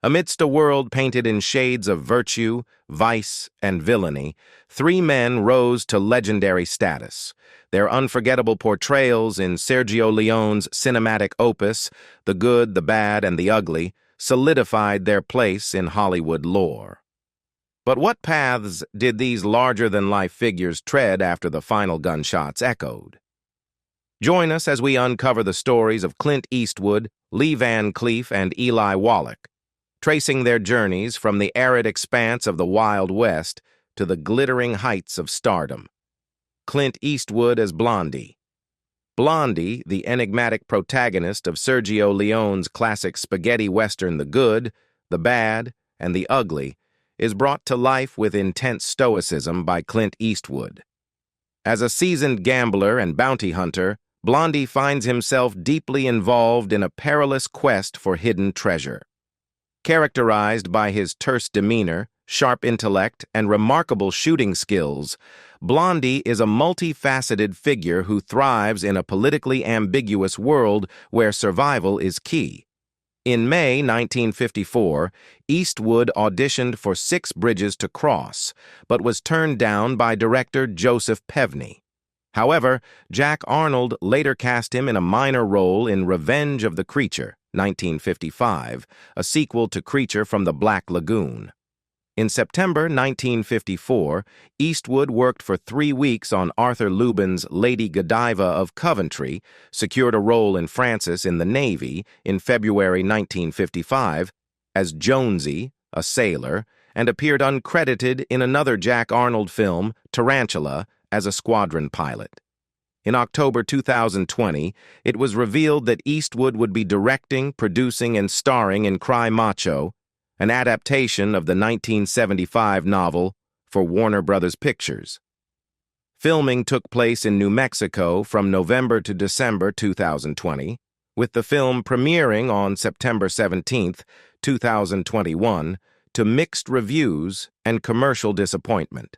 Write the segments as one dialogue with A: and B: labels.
A: Amidst a world painted in shades of virtue, vice, and villainy, three men rose to legendary status. Their unforgettable portrayals in Sergio Leone's cinematic opus, The Good, the Bad, and the Ugly, solidified their place in Hollywood lore. But what paths did these larger-than-life figures tread after the final gunshots echoed? Join us as we uncover the stories of Clint Eastwood, Lee Van Cleef, and Eli Wallach, tracing their journeys from the arid expanse of the Wild West to the glittering heights of stardom. Clint Eastwood as Blondie. Blondie, the enigmatic protagonist of Sergio Leone's classic spaghetti western The Good, the Bad, and the Ugly, is brought to life with intense stoicism by Clint Eastwood. As a seasoned gambler and bounty hunter, Blondie finds himself deeply involved in a perilous quest for hidden treasure. Characterized by his terse demeanor, sharp intellect, and remarkable shooting skills, Blondie is a multifaceted figure who thrives in a politically ambiguous world where survival is key. In May 1954, Eastwood auditioned for Six Bridges to Cross, but was turned down by director Joseph Pevney. However, Jack Arnold later cast him in a minor role in Revenge of the Creature, 1955, a sequel to Creature from the Black Lagoon. In September 1954, Eastwood worked for 3 weeks on Arthur Lubin's Lady Godiva of Coventry, secured a role in Francis in the Navy in February 1955 as Jonesy, a sailor, and appeared uncredited in another Jack Arnold film, Tarantula, as a squadron pilot. In October 2020, it was revealed that Eastwood would be directing, producing, and starring in Cry Macho, an adaptation of the 1975 novel for Warner Brothers Pictures. Filming took place in New Mexico from November to December 2020, with the film premiering on September 17, 2021, to mixed reviews and commercial disappointment.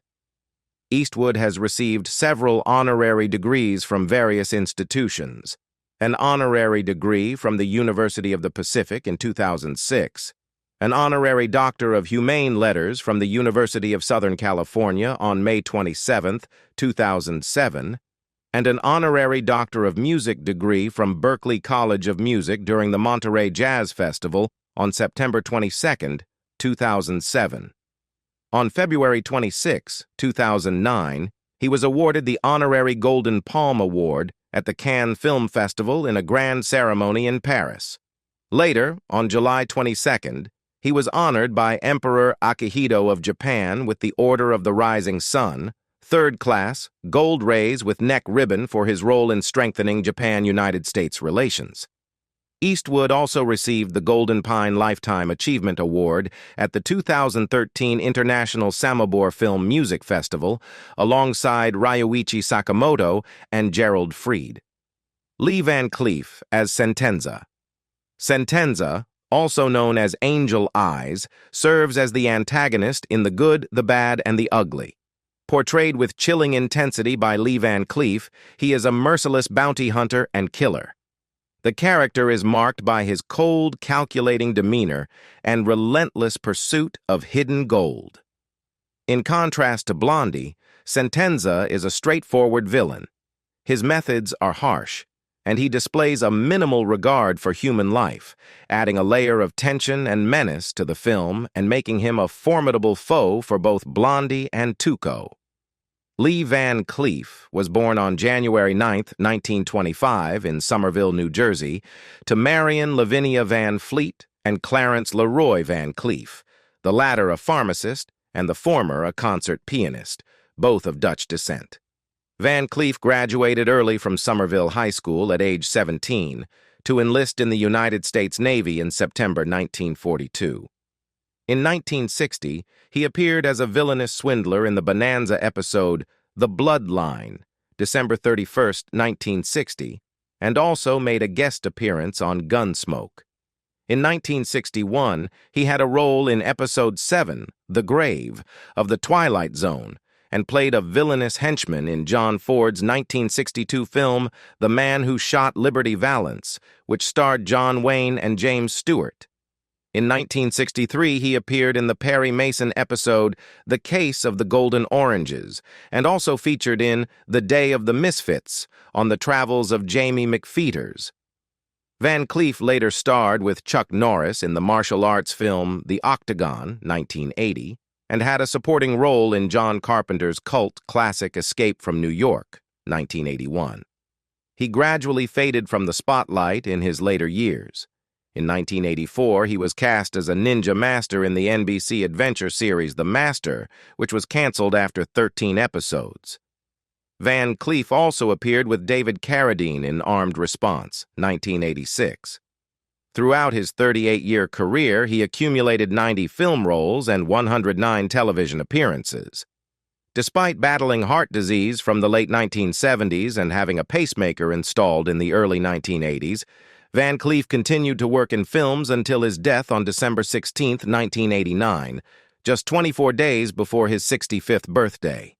A: Eastwood has received several honorary degrees from various institutions, an honorary degree from the University of the Pacific in 2006, an honorary Doctor of Humane Letters from the University of Southern California on May 27, 2007, and an honorary Doctor of Music degree from Berklee College of Music during the Monterey Jazz Festival on September 22, 2007. On February 26, 2009, he was awarded the Honorary Golden Palm Award at the Cannes Film Festival in a grand ceremony in Paris. Later, on July 22, he was honored by Emperor Akihito of Japan with the Order of the Rising Sun, third class, gold rays with neck ribbon for his role in strengthening Japan-United States relations. Eastwood also received the Golden Pine Lifetime Achievement Award at the 2013 International Samobor Film Music Festival alongside Ryuichi Sakamoto and Gerald Fried. Lee Van Cleef as Sentenza. Sentenza, also known as Angel Eyes, serves as the antagonist in The Good, the Bad, and the Ugly. Portrayed with chilling intensity by Lee Van Cleef, he is a merciless bounty hunter and killer. The character is marked by his cold, calculating demeanor and relentless pursuit of hidden gold. In contrast to Blondie, Sentenza is a straightforward villain. His methods are harsh, and he displays a minimal regard for human life, adding a layer of tension and menace to the film and making him a formidable foe for both Blondie and Tuco. Lee Van Cleef was born on January 9, 1925, in Somerville, New Jersey, to Marion Lavinia Van Fleet and Clarence Leroy Van Cleef, the latter a pharmacist and the former a concert pianist, both of Dutch descent. Van Cleef graduated early from Somerville High School at age 17 to enlist in the United States Navy in September 1942. In 1960, he appeared as a villainous swindler in the Bonanza episode The Bloodline, December 31, 1960, and also made a guest appearance on Gunsmoke. In 1961, he had a role in Episode 7, The Grave, of The Twilight Zone, and played a villainous henchman in John Ford's 1962 film The Man Who Shot Liberty Valance, which starred John Wayne and James Stewart. In 1963, he appeared in the Perry Mason episode The Case of the Golden Oranges, and also featured in The Day of the Misfits, on the travels of Jamie McFeeters. Van Cleef later starred with Chuck Norris in the martial arts film The Octagon, 1980, and had a supporting role in John Carpenter's cult classic Escape from New York, 1981. He gradually faded from the spotlight in his later years. In 1984, he was cast as a ninja master in the NBC adventure series The Master, which was canceled after 13 episodes. Van Cleef also appeared with David Carradine in Armed Response, 1986. Throughout his 38-year career, he accumulated 90 film roles and 109 television appearances. Despite battling heart disease from the late 1970s and having a pacemaker installed in the early 1980s, Van Cleef continued to work in films until his death on December 16, 1989, just 24 days before his 65th birthday.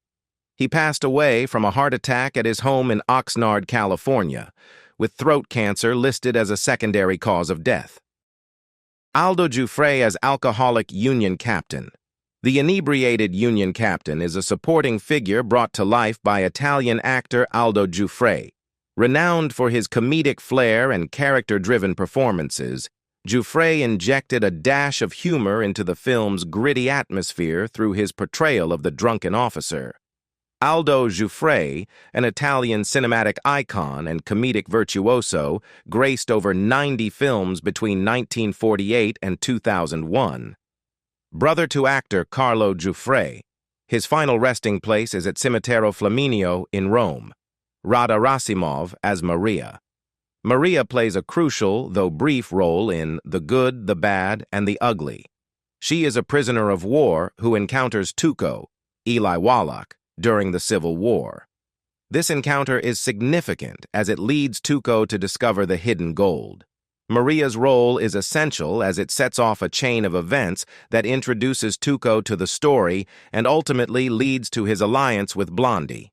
A: He passed away from a heart attack at his home in Oxnard, California, with throat cancer listed as a secondary cause of death. Aldo Giuffre as alcoholic Union captain. The inebriated Union captain is a supporting figure brought to life by Italian actor Aldo Giuffre. Renowned for his comedic flair and character-driven performances, Giuffre injected a dash of humor into the film's gritty atmosphere through his portrayal of the drunken officer. Aldo Giuffre, an Italian cinematic icon and comedic virtuoso, graced over 90 films between 1948 and 2001. Brother to actor Carlo Giuffre, his final resting place is at Cimitero Flaminio in Rome. Rada Rassimov as Maria. Maria plays a crucial, though brief, role in The Good, the Bad, and the Ugly. She is a prisoner of war who encounters Tuco, Eli Wallach, during the Civil War. This encounter is significant as it leads Tuco to discover the hidden gold. Maria's role is essential as it sets off a chain of events that introduces Tuco to the story and ultimately leads to his alliance with Blondie.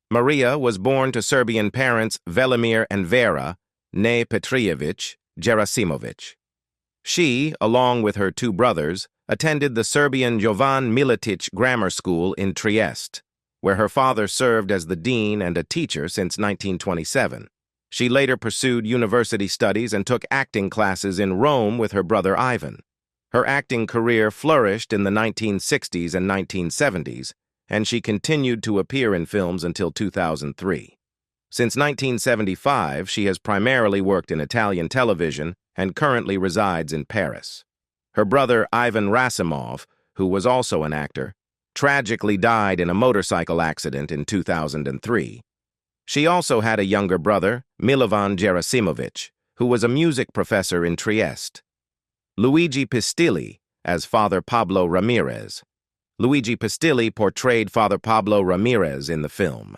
A: Maria was born to Serbian parents Velimir and Vera, née Petrijević, Gerasimovich. She, along with her two brothers, attended the Serbian Jovan Miletić Grammar School in Trieste, where her father served as the dean and a teacher since 1927. She later pursued university studies and took acting classes in Rome with her brother Ivan. Her acting career flourished in the 1960s and 1970s, and she continued to appear in films until 2003. Since 1975, she has primarily worked in Italian television and currently resides in Paris. Her brother Ivan Rassimov, who was also an actor, tragically died in a motorcycle accident in 2003. She also had a younger brother, Milovan Gerasimovich, who was a music professor in Trieste. Luigi Pistilli as Father Pablo Ramirez. Luigi Pistilli portrayed Father Pablo Ramirez in the film.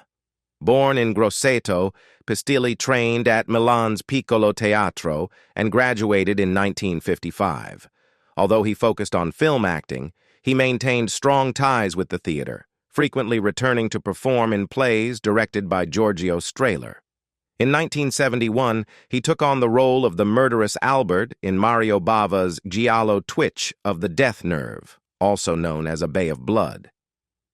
A: Born in Grosseto, Pistilli trained at Milan's Piccolo Teatro and graduated in 1955. Although he focused on film acting, he maintained strong ties with the theater, frequently returning to perform in plays directed by Giorgio Strehler. In 1971, he took on the role of the murderous Albert in Mario Bava's Giallo Twitch of the Death Nerve, also known as A Bay of Blood.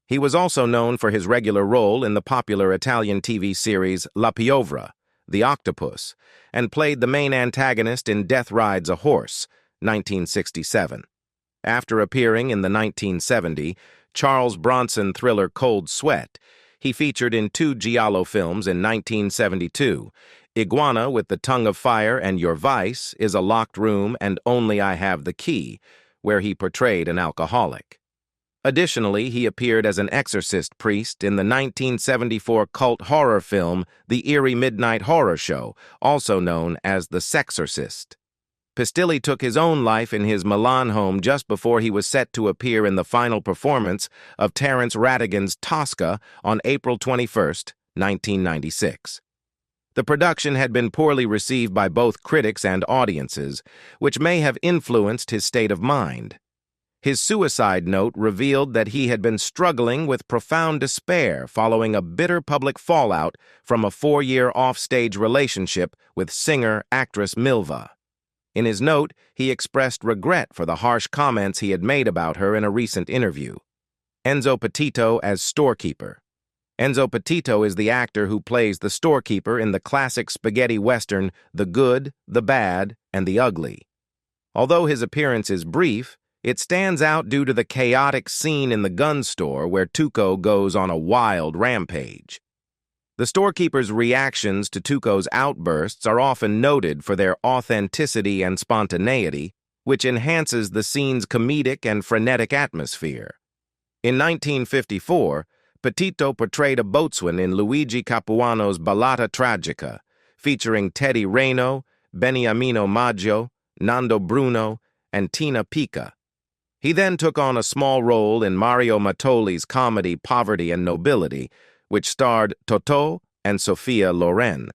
A: He was also known for his regular role in the popular Italian TV series La Piovra, The Octopus, and played the main antagonist in Death Rides a Horse, 1967. After appearing in the 1970 Charles Bronson thriller Cold Sweat, he featured in two Giallo films in 1972. Iguana with the Tongue of Fire and Your Vice is a Locked Room and Only I Have the Key, where he portrayed an alcoholic. Additionally, he appeared as an exorcist priest in the 1974 cult horror film The Eerie Midnight Horror Show, also known as The Sexorcist. Pistilli took his own life in his Milan home just before he was set to appear in the final performance of Terence Rattigan's Tosca on April 21, 1996. The production had been poorly received by both critics and audiences, which may have influenced his state of mind. His suicide note revealed that he had been struggling with profound despair following a bitter public fallout from a 4-year offstage relationship with singer-actress Milva. In his note, he expressed regret for the harsh comments he had made about her in a recent interview. Enzo Petito as Storekeeper. Enzo Petito is the actor who plays the storekeeper in the classic spaghetti western The Good, the Bad, and the Ugly. Although his appearance is brief, it stands out due to the chaotic scene in the gun store where Tuco goes on a wild rampage. The storekeeper's reactions to Tuco's outbursts are often noted for their authenticity and spontaneity, which enhances the scene's comedic and frenetic atmosphere. In 1954, Petito portrayed a boatswain in Luigi Capuano's Ballata Tragica, featuring Teddy Reno, Beniamino Maggio, Nando Bruno, and Tina Pica. He then took on a small role in Mario Mattoli's comedy Poverty and Nobility, which starred Totò and Sofia Loren.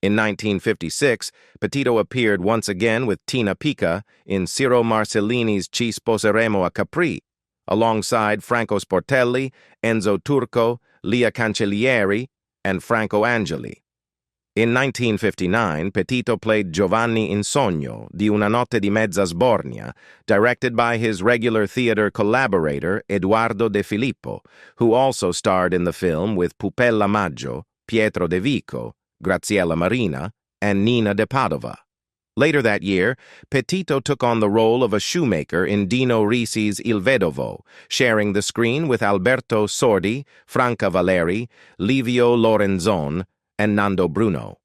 A: In 1956, Petito appeared once again with Tina Pica in Ciro Marcellini's Ci sposeremo a Capri, alongside Franco Sportelli, Enzo Turco, Lia Cancellieri, and Franco Angeli. In 1959, Petito played Giovanni in Sogno di una notte di mezza sbornia, directed by his regular theater collaborator Edoardo De Filippo, who also starred in the film with Pupella Maggio, Pietro De Vico, Graziella Marina, and Nina de Padova. Later that year, Petito took on the role of a shoemaker in Dino Risi's Il Vedovo, sharing the screen with Alberto Sordi, Franca Valeri, Livio Lorenzon, and Nando Bruno.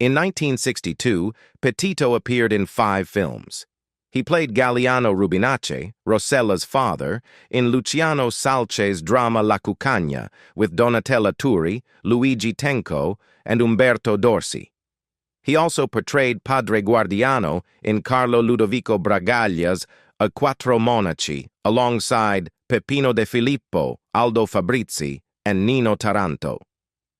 A: In 1962, Petito appeared in 5 films. He played Galliano Rubinacci, Rosella's father, in Luciano Salce's drama La Cucagna with Donatella Turi, Luigi Tenco, and Umberto Dorsi. He also portrayed Padre Guardiano in Carlo Ludovico Bragaglia's A Quattro Monaci, alongside Peppino De Filippo, Aldo Fabrizi, and Nino Taranto.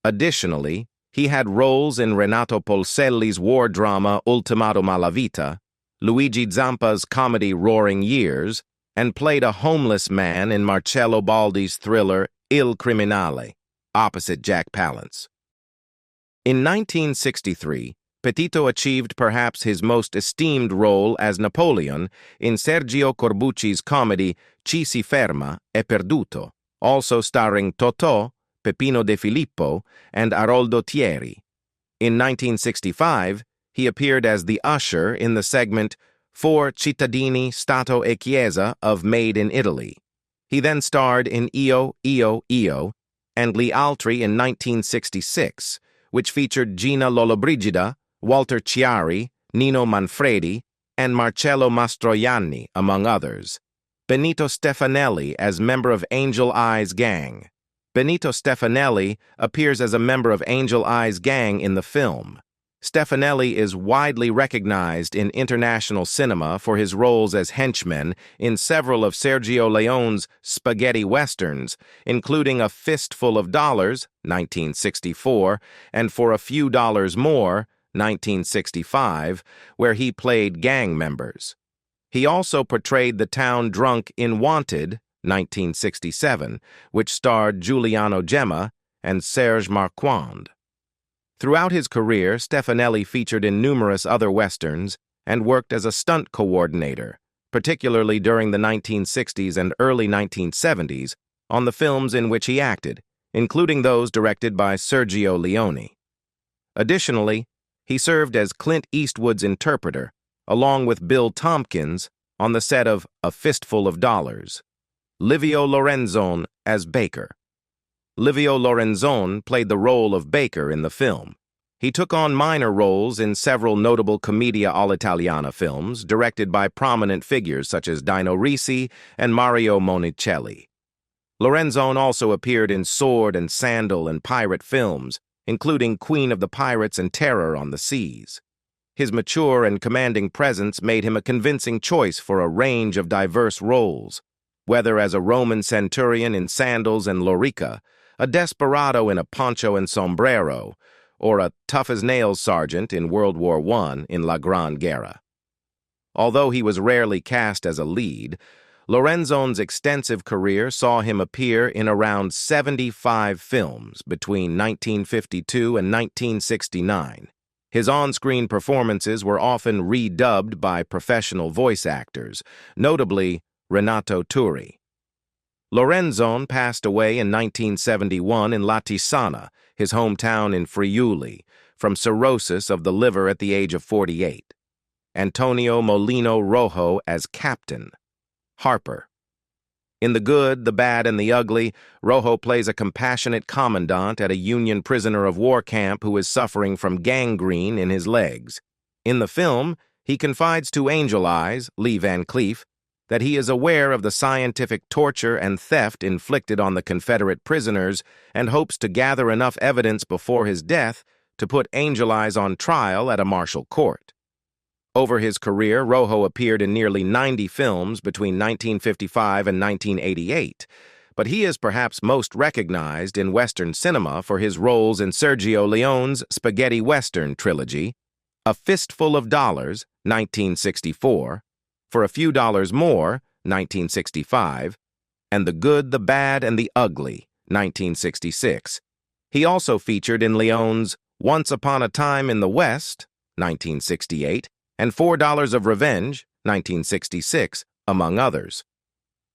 A: Additionally, he had roles in Renato Polselli's war drama Ultimato Malavita, Luigi Zampa's comedy Roaring Years, and played a homeless man in Marcello Baldi's thriller Il Criminale, opposite Jack Palance. In 1963, Petito achieved perhaps his most esteemed role as Napoleon in Sergio Corbucci's comedy Ci si ferma, è perduto, also starring Totò, Peppino De Filippo, and Aroldo Thieri. In 1965, he appeared as the usher in the segment For Cittadini, Stato e Chiesa of Made in Italy. He then starred in Io, Io, Io, and Gli Altri in 1966, which featured Gina Lollobrigida, Walter Chiari, Nino Manfredi, and Marcello Mastroianni, among others. Benito Stefanelli as member of Angel Eye's gang. Benito Stefanelli appears as a member of Angel Eye's gang in the film. Stefanelli is widely recognized in international cinema for his roles as henchman in several of Sergio Leone's spaghetti westerns, including A Fistful of Dollars, 1964, and For a Few Dollars More, 1965, where he played gang members. He also portrayed the town drunk in Wanted, 1967, which starred Giuliano Gemma and Serge Marquand. Throughout his career, Stefanelli featured in numerous other westerns and worked as a stunt coordinator, particularly during the 1960s and early 1970s, on the films in which he acted, including those directed by Sergio Leone. Additionally, he served as Clint Eastwood's interpreter, along with Bill Tompkins, on the set of A Fistful of Dollars. Livio Lorenzon as Baker. Livio Lorenzon played the role of Baker in the film. He took on minor roles in several notable Commedia all'Italiana films, directed by prominent figures such as Dino Risi and Mario Monicelli. Lorenzon also appeared in sword and sandal and pirate films, including Queen of the Pirates and Terror on the Seas. His mature and commanding presence made him a convincing choice for a range of diverse roles, whether as a Roman centurion in sandals and lorica, a desperado in a poncho and sombrero, or a tough-as-nails sergeant in World War I in La Grande Guerre. Although he was rarely cast as a lead, Lorenzon's extensive career saw him appear in around 75 films between 1952 and 1969. His on-screen performances were often redubbed by professional voice actors, notably Renato Turi. Lorenzon passed away in 1971 in Latisana, his hometown in Friuli, from cirrhosis of the liver at the age of 48. Antonio Molino Rojo as Captain. Harper. In The Good, the Bad, and the Ugly, Rojo plays a compassionate commandant at a Union prisoner of war camp who is suffering from gangrene in his legs. In the film, he confides to Angel Eyes, Lee Van Cleef, that he is aware of the scientific torture and theft inflicted on the Confederate prisoners and hopes to gather enough evidence before his death to put Angel Eyes on trial at a martial court. Over his career, Rojo appeared in nearly 90 films between 1955 and 1988, but he is perhaps most recognized in Western cinema for his roles in Sergio Leone's spaghetti Western trilogy, A Fistful of Dollars, 1964, For a Few Dollars More, 1965, and The Good, the Bad, and the Ugly, 1966. He also featured in Leone's Once Upon a Time in the West, 1968, and $4 of Revenge, 1966, among others.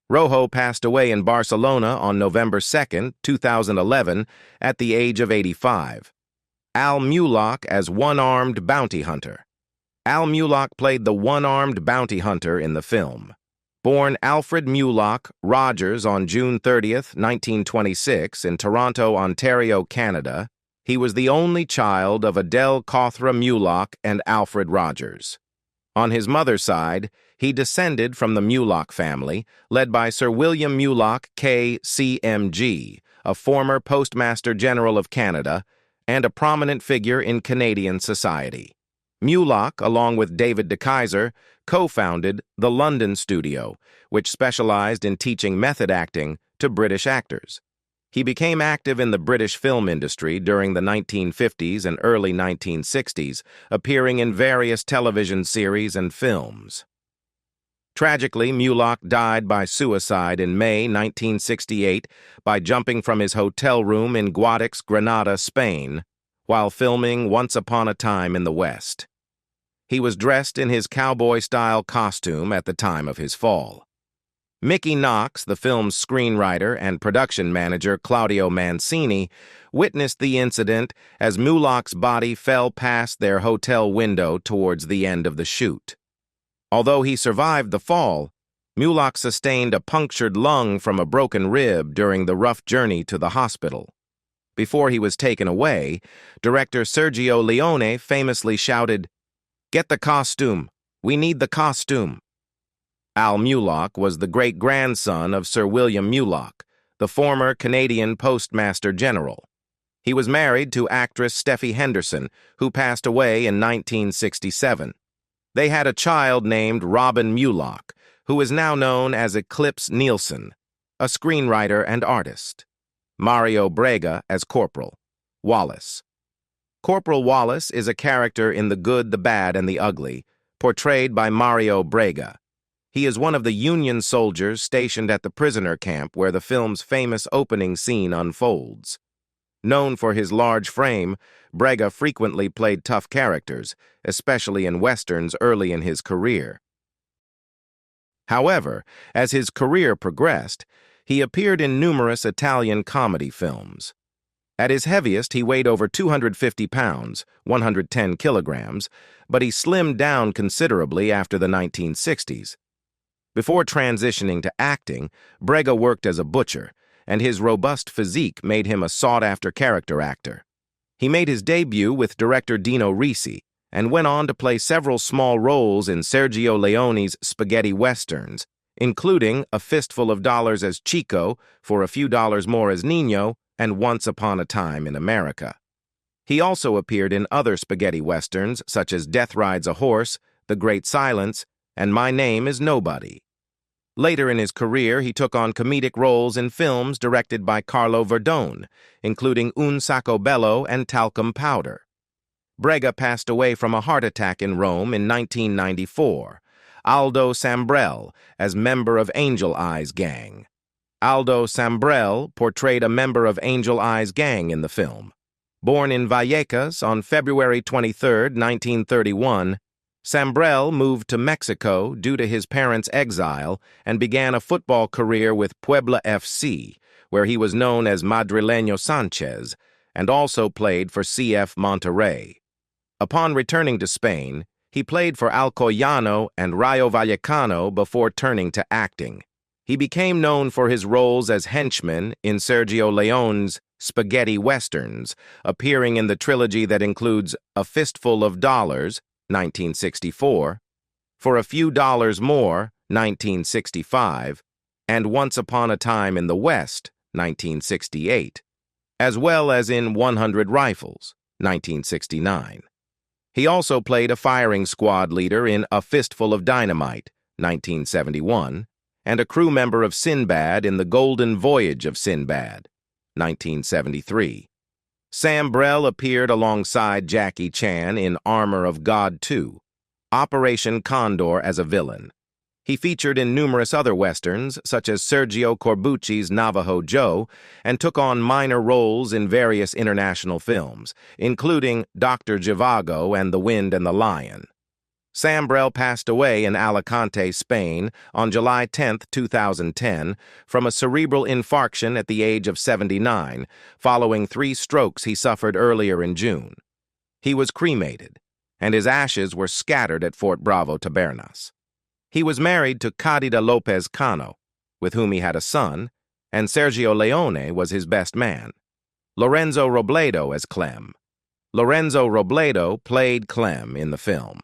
A: Rojo passed away in Barcelona on November 2, 2011, at the age of 85. Al Mulock as One-Armed Bounty Hunter. Al Mulock played the one-armed bounty hunter in the film. Born Alfred Mulock Rogers on June 30, 1926, in Toronto, Ontario, Canada, he was the only child of Adele Cawthra Mulock and Alfred Rogers. On his mother's side, he descended from the Mulock family, led by Sir William Mulock, K.C.M.G., a former Postmaster General of Canada and a prominent figure in Canadian society. Mulock, along with David de Keyser, co-founded the London Studio, which specialized in teaching method acting to British actors. He became active in the British film industry during the 1950s and early 1960s, appearing in various television series and films. Tragically, Mulock died by suicide in May 1968 by jumping from his hotel room in Guadix, Granada, Spain, while filming Once Upon a Time in the West. He was dressed in his cowboy-style costume at the time of his fall. Mickey Knox, the film's screenwriter, and production manager Claudio Mancini, witnessed the incident as Mulock's body fell past their hotel window towards the end of the shoot. Although he survived the fall, Mulock sustained a punctured lung from a broken rib during the rough journey to the hospital. Before he was taken away, director Sergio Leone famously shouted, "Get the costume! We need the costume!" Al Mulock was the great-grandson of Sir William Mulock, the former Canadian Postmaster General. He was married to actress Steffi Henderson, who passed away in 1967. They had a child named Robin Mulock, who is now known as Eclipse Nielsen, a screenwriter and artist. Mario Brega as Corporal. Wallace. Corporal Wallace is a character in The Good, the Bad, and the Ugly, portrayed by Mario Brega. He is one of the Union soldiers stationed at the prisoner camp where the film's famous opening scene unfolds. Known for his large frame, Brega frequently played tough characters, especially in westerns early in his career. However, as his career progressed, he appeared in numerous Italian comedy films. At his heaviest, he weighed over 250 pounds, 110 kilograms, but he slimmed down considerably after the 1960s. Before transitioning to acting, Brega worked as a butcher, and his robust physique made him a sought-after character actor. He made his debut with director Dino Risi and went on to play several small roles in Sergio Leone's spaghetti westerns, including A Fistful of Dollars as Chico, For a Few Dollars More as Nino, and Once Upon a Time in America. He also appeared in other spaghetti westerns such as Death Rides a Horse, The Great Silence, and My Name is Nobody. Later in his career, he took on comedic roles in films directed by Carlo Verdone, including Un Sacco Bello and Talcum Powder. Brega passed away from a heart attack in Rome in 1994. Aldo Sambrell as member of Angel Eyes Gang. Aldo Sambrell portrayed a member of Angel Eyes Gang in the film. Born in Vallecas on February 23, 1931, Sambrell moved to Mexico due to his parents' exile and began a football career with Puebla FC, where he was known as Madrileño Sanchez, and also played for CF Monterrey. Upon returning to Spain, he played for Alcoyano and Rayo Vallecano before turning to acting. He became known for his roles as henchman in Sergio Leone's spaghetti westerns, appearing in the trilogy that includes A Fistful of Dollars, 1964, For a Few Dollars More, 1965, and Once Upon a Time in the West, 1968, as well as in 100 Rifles, 1969. He also played a firing squad leader in A Fistful of Dynamite, 1971, and a crew member of Sinbad in The Golden Voyage of Sinbad, 1973. Sambrell appeared alongside Jackie Chan in Armor of God 2, Operation Condor as a villain. He featured in numerous other westerns, such as Sergio Corbucci's Navajo Joe, and took on minor roles in various international films, including Dr. Zhivago and The Wind and the Lion. Sambrell passed away in Alicante, Spain, on July 10, 2010, from a cerebral infarction at the age of 79, following 3 strokes he suffered earlier in June. He was cremated, and his ashes were scattered at Fort Bravo, Tabernas. He was married to Cádida López Cano, with whom he had a son, and Sergio Leone was his best man. Lorenzo Robledo as Clem. Lorenzo Robledo played Clem in the film.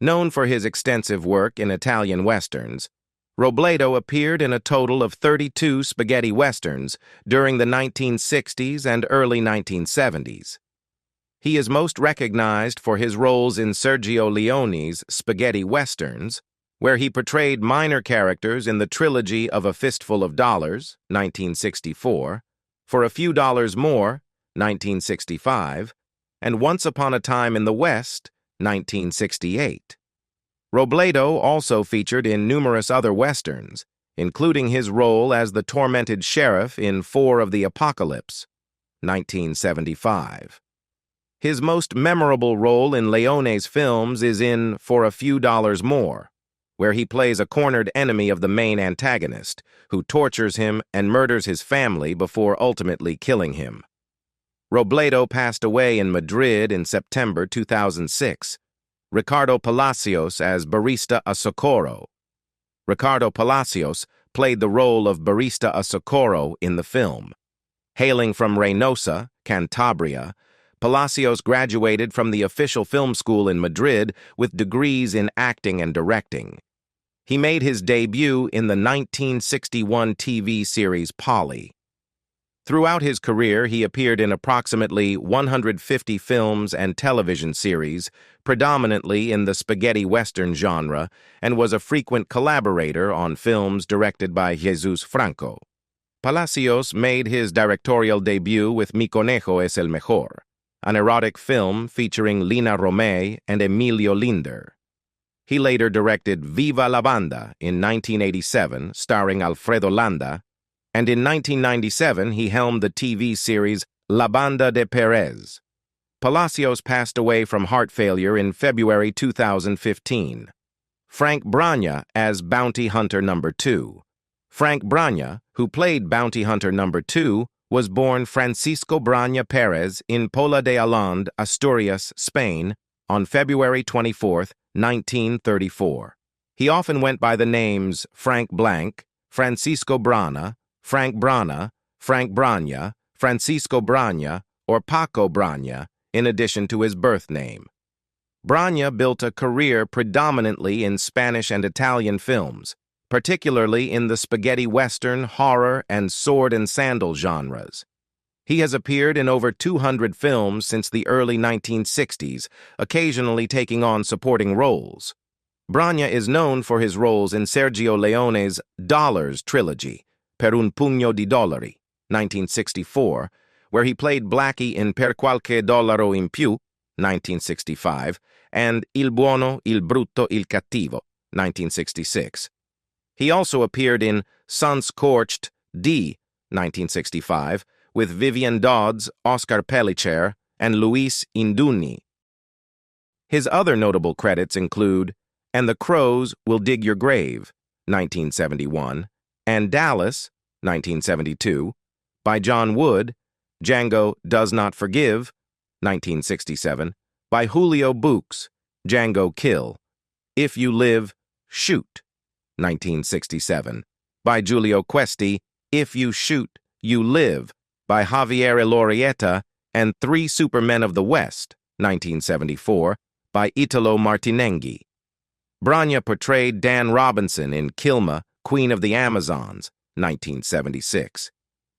A: Known for his extensive work in Italian westerns, Robledo appeared in a total of 32 spaghetti westerns during the 1960s and early 1970s. He is most recognized for his roles in Sergio Leone's spaghetti westerns, where he portrayed minor characters in the trilogy of A Fistful of Dollars, 1964, For a Few Dollars More, 1965, and Once Upon a Time in the West, 1968. Robledo also featured in numerous other westerns, including his role as the tormented sheriff in 4 of the Apocalypse, 1975. His most memorable role in Leone's films is in For a Few Dollars More, where he plays a cornered enemy of the main antagonist, who tortures him and murders his family before ultimately killing him. Robledo passed away in Madrid in September 2006. Ricardo Palacios as Barista a Socorro. Ricardo Palacios played the role of Barista a Socorro in the film. Hailing from Reynosa, Cantabria, Palacios graduated from the official film school in Madrid with degrees in acting and directing. He made his debut in the 1961 TV series Polly. Throughout his career, he appeared in approximately 150 films and television series, predominantly in the spaghetti western genre, and was a frequent collaborator on films directed by Jesus Franco. Palacios made his directorial debut with Mi Conejo es el Mejor, an erotic film featuring Lina Romay and Emilio Linder. He later directed Viva la Banda in 1987, starring Alfredo Landa, and in 1997 he helmed the TV series La Banda de Perez. Palacios passed away from heart failure in February 2015. Frank Bragna as Bounty Hunter No. 2. Frank Bragna, who played Bounty Hunter No. 2, was born Francisco Bragna Perez in Pola de Allande, Asturias, Spain, on February 24, 1934. He often went by the names Frank Blanc, Francisco Brana, Frank Brana, Frank Bragna, Francisco Bragna, or Paco Bragna, in addition to his birth name. Bragna built a career predominantly in Spanish and Italian films, particularly in the spaghetti western, horror, and sword and sandal genres. He has appeared in over 200 films since the early 1960s, occasionally taking on supporting roles. Bragna is known for his roles in Sergio Leone's Dollars trilogy, Per un pugno di dollari, 1964, where he played Blackie in Per qualche dollaro in più, 1965, and Il buono, il brutto, il cattivo, 1966. He also appeared in Sun Scorched D, 1965, with Vivian Dodds, Oscar Pellicer, and Luis Induni. His other notable credits include And the Crows Will Dig Your Grave, 1971, and Dallas, 1972, by John Wood, Django Does Not Forgive, 1967, by Julio Books, Django Kill, If You Live, Shoot, 1967, by Giulio Questi, If You Shoot, You Live, by Javier Elorrieta, and Three Supermen of the West, 1974, by Italo Martinenghi. Branya portrayed Dan Robinson in Kilma, Queen of the Amazons, 1976.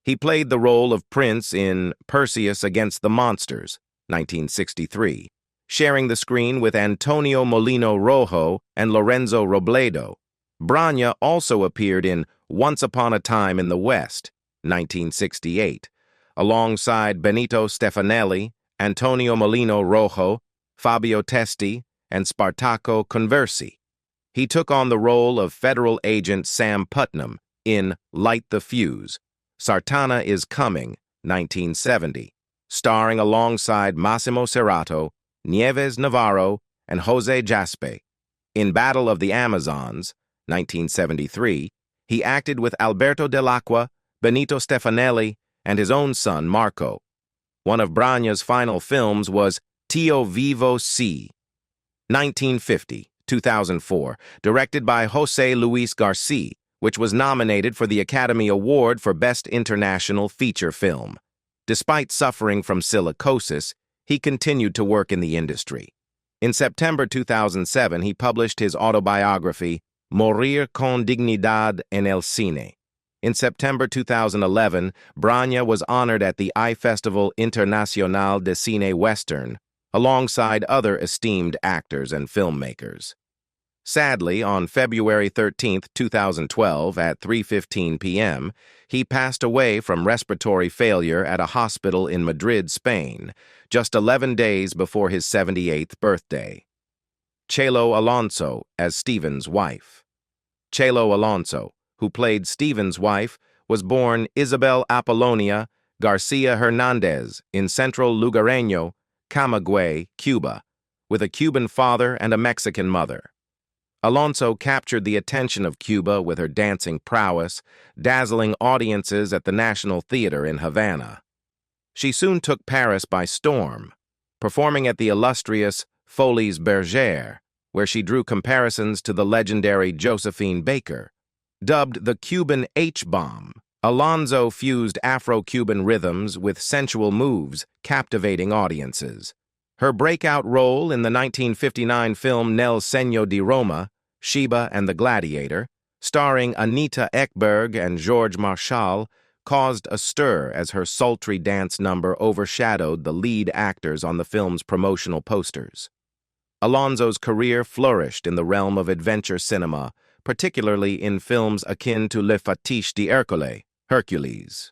A: He played the role of Prince in Perseus Against the Monsters, 1963, sharing the screen with Antonio Molino Rojo and Lorenzo Robledo. Branya also appeared in Once Upon a Time in the West, 1968, alongside Benito Stefanelli, Antonio Molino Rojo, Fabio Testi, and Spartaco Conversi. He took on the role of federal agent Sam Putnam in Light the Fuse, Sartana is Coming, 1970, starring alongside Massimo Serrato, Nieves Navarro, and Jose Jaspe. In Battle of the Amazons, 1973, he acted with Alberto Dell'Acqua, Benito Stefanelli, and his own son, Marco. One of Branya's final films was Tio Vivo Si, 1950, 2004, directed by Jose Luis Garcia, which was nominated for the Academy Award for Best International Feature Film. Despite suffering from silicosis, he continued to work in the industry. In September 2007, he published his autobiography, Morir con Dignidad en el Cine. In September 2011, Branya was honored at the iFestival Internacional de Cine Western, alongside other esteemed actors and filmmakers. Sadly, on February 13, 2012, at 3:15 p.m., he passed away from respiratory failure at a hospital in Madrid, Spain, just 11 days before his 78th birthday. Chelo Alonso as Stephen's wife. Chelo Alonso, who played Stephen's wife, was born Isabel Apollonia Garcia Hernandez in central Lugareño, Camagüey, Cuba, with a Cuban father and a Mexican mother. Alonso captured the attention of Cuba with her dancing prowess, dazzling audiences at the National Theater in Havana. She soon took Paris by storm, performing at the illustrious Folies Bergère, where she drew comparisons to the legendary Josephine Baker. Dubbed the Cuban H-bomb, Alonso fused Afro-Cuban rhythms with sensual moves, captivating audiences. Her breakout role in the 1959 film Nel Segno di Roma, Sheba and the Gladiator, starring Anita Ekberg and Georges Marchal, caused a stir as her sultry dance number overshadowed the lead actors on the film's promotional posters. Alonso's career flourished in the realm of adventure cinema, particularly in films akin to Le Fétiche d'Hercule, Hercules.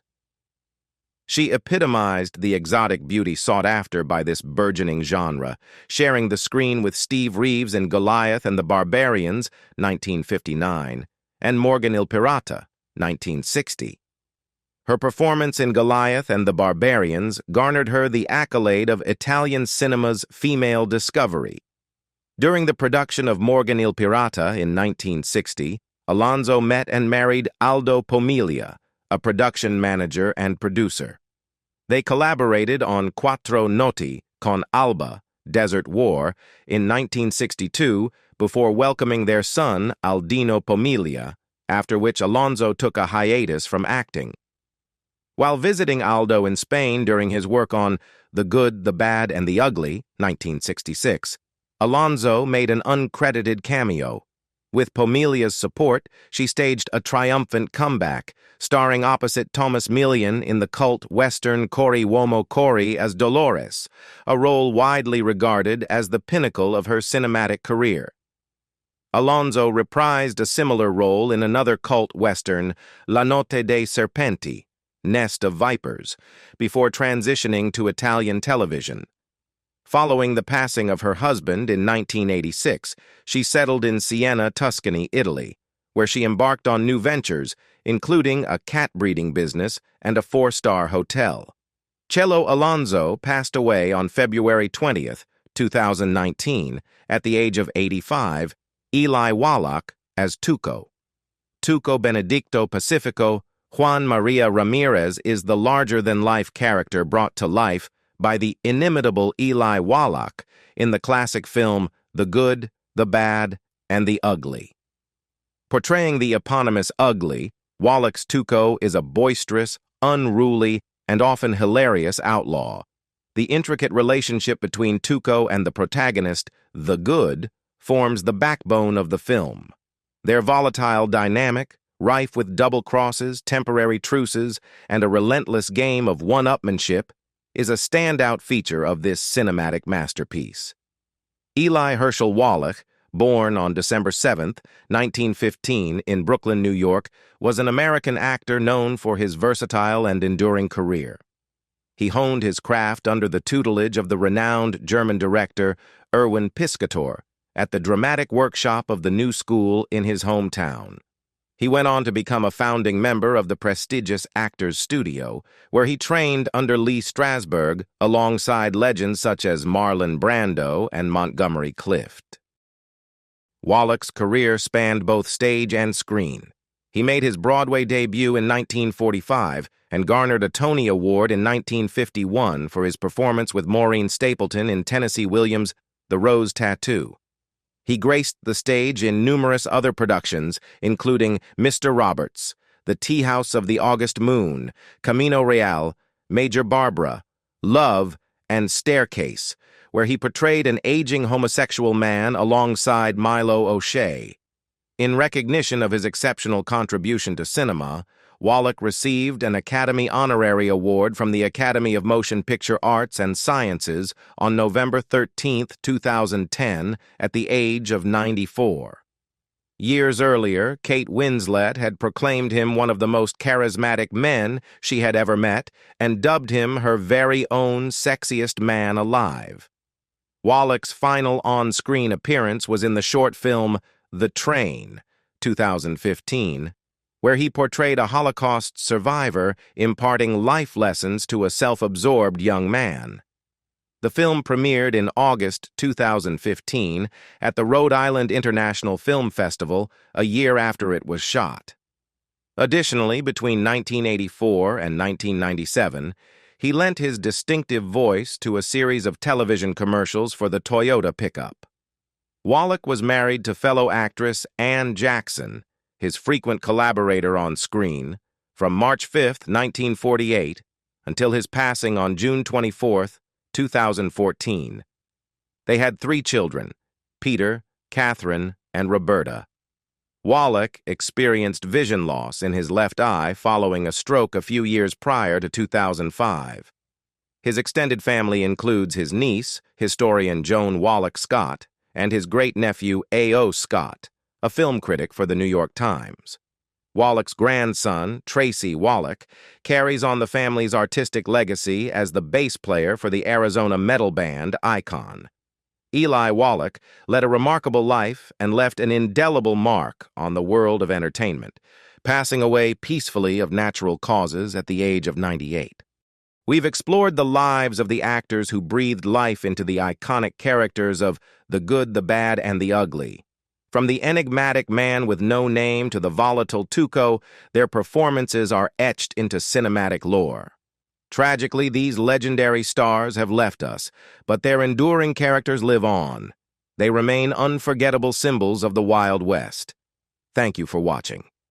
A: She epitomized the exotic beauty sought after by this burgeoning genre, sharing the screen with Steve Reeves in Goliath and the Barbarians, 1959, and Morgan Il Pirata, 1960. Her performance in Goliath and the Barbarians garnered her the accolade of Italian cinema's female discovery. During the production of Morgan Il Pirata in 1960, Alonso met and married Aldo Pomiglia, a production manager and producer. They collaborated on Quattro Noti con Alba, Desert War, in 1962 before welcoming their son, Aldino Pomiglia, after which Alonso took a hiatus from acting. While visiting Aldo in Spain during his work on The Good, the Bad, and the Ugly, 1966, Alonso made an uncredited cameo. With Pomiglia's support, she staged a triumphant comeback, starring opposite Thomas Millian in the cult western Cori Uomo Cori as Dolores, a role widely regarded as the pinnacle of her cinematic career. Alonso reprised a similar role in another cult western, La Notte dei Serpenti, Nest of Vipers, before transitioning to Italian television. Following the passing of her husband in 1986, she settled in Siena, Tuscany, Italy, where she embarked on new ventures, including a cat breeding business and a 4-star hotel. Cello Alonso passed away on February 20th, 2019, at the age of 85, Eli Wallach as Tuco. Tuco Benedicto Pacifico Juan Maria Ramirez is the larger-than-life character brought to life by the inimitable Eli Wallach in the classic film The Good, the Bad, and the Ugly. Portraying the eponymous Ugly, Wallach's Tuco is a boisterous, unruly, and often hilarious outlaw. The intricate relationship between Tuco and the protagonist, the Good, forms the backbone of the film. Their volatile dynamic, rife with double crosses, temporary truces, and a relentless game of one-upmanship, is a standout feature of this cinematic masterpiece. Eli Herschel Wallach, born on December 7, 1915, in Brooklyn, New York, was an American actor known for his versatile and enduring career. He honed his craft under the tutelage of the renowned German director Erwin Piscator at the dramatic workshop of the New School in his hometown. He went on to become a founding member of the prestigious Actors Studio, where he trained under Lee Strasberg alongside legends such as Marlon Brando and Montgomery Clift. Wallach's career spanned both stage and screen. He made his Broadway debut in 1945 and garnered a Tony Award in 1951 for his performance with Maureen Stapleton in Tennessee Williams' The Rose Tattoo. He graced the stage in numerous other productions, including Mr. Roberts, The Tea House of the August Moon, Camino Real, Major Barbara, Love, and Staircase, where he portrayed an aging homosexual man alongside Milo O'Shea. In recognition of his exceptional contribution to cinema, Wallach received an Academy Honorary Award from the Academy of Motion Picture Arts and Sciences on November 13, 2010, at the age of 94. Years earlier, Kate Winslet had proclaimed him one of the most charismatic men she had ever met and dubbed him her very own sexiest man alive. Wallach's final on-screen appearance was in the short film The Train, 2015, where he portrayed a Holocaust survivor imparting life lessons to a self-absorbed young man. The film premiered in August 2015 at the Rhode Island International Film Festival, a year after it was shot. Additionally, between 1984 and 1997, he lent his distinctive voice to a series of television commercials for the Toyota pickup. Wallach was married to fellow actress Ann Jackson, his frequent collaborator on screen, from March 5, 1948, until his passing on June 24, 2014. They had 3 children, Peter, Catherine, and Roberta. Wallach experienced vision loss in his left eye following a stroke a few years prior to 2005. His extended family includes his niece, historian Joan Wallach Scott, and his great-nephew A.O. Scott, a film critic for the New York Times. Wallach's grandson, Tracy Wallach, carries on the family's artistic legacy as the bass player for the Arizona metal band Icon. Eli Wallach led a remarkable life and left an indelible mark on the world of entertainment, passing away peacefully of natural causes at the age of 98. We've explored the lives of the actors who breathed life into the iconic characters of The Good, the Bad, and the Ugly. From the enigmatic man with no name to the volatile Tuco, their performances are etched into cinematic lore. Tragically, these legendary stars have left us, but their enduring characters live on. They remain unforgettable symbols of the Wild West. Thank you for watching.